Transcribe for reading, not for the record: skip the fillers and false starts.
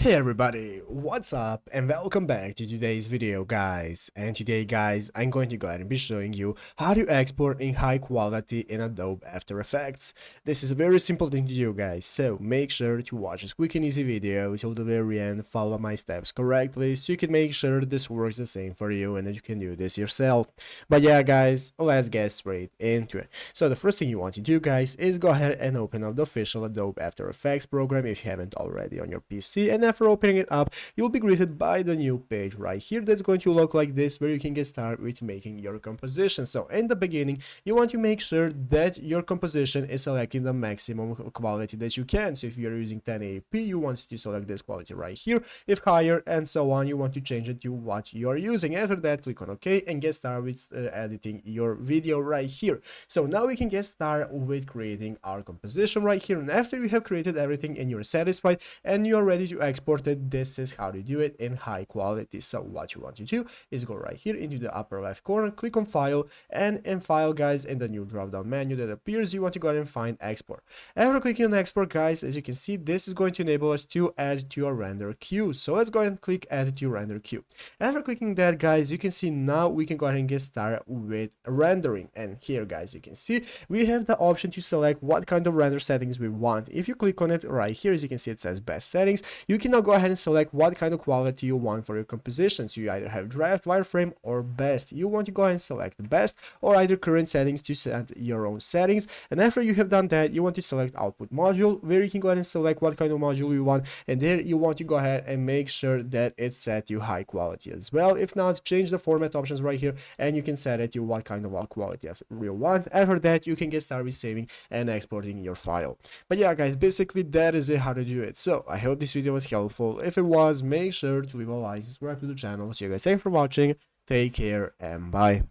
Hey everybody, what's up and welcome back to today's video guys. And today guys, I'm going to go ahead and be showing you how to export in high quality in Adobe After Effects. This is a very simple thing to do guys, so make sure to watch this quick and easy video till the very end, follow my steps correctly so you can make sure this works the same for you and that you can do this yourself. But yeah guys, let's get straight into it. So the first thing you want to do guys is go ahead and open up the official Adobe After Effects program if you haven't already on your PC, and after opening it up, you'll be greeted by the new page right here that's going to look like this, where you can get started with making your composition. So in the beginning, you want to make sure that your composition is selecting the maximum quality that you can. So if you're using 1080p, you want to select this quality right here. If higher and so on, you want to change it to what you're using. After that, click on OK and get started with editing your video right here. So now we can get started with creating our composition right here. And after you have created everything and you're satisfied and you're ready to export it, this is how to do it in high quality. So what you want to do is go right here into the upper left corner, click on File, and in File guys, in the new drop down menu that appears, you want to go ahead and find Export. After clicking on Export guys, as you can see, this is going to enable us to add to our render queue. So let's go ahead and click Add to render queue. After clicking that guys, you can see now we can go ahead and get started with rendering. And here guys, you can see we have the option to select what kind of render settings we want. If you click on it right here, as you can see, it says best settings. You can now go ahead and select what kind of quality you want for your compositions. You either have draft, wireframe, or best. You want to go ahead and select the best, or either current settings to set your own settings. And after you have done that, you want to select output module, where you can go ahead and select what kind of module you want, and there you want to go ahead and make sure that it's set to high quality as well. If not, change the format options right here and you can set it to what kind of quality you want. After that, you can get started with saving and exporting your file. But yeah guys, basically that is it, how to do it. So I hope this video was helpful. If it was, make sure to leave a like, subscribe to the channel. So you guys, thanks for watching, take care and bye.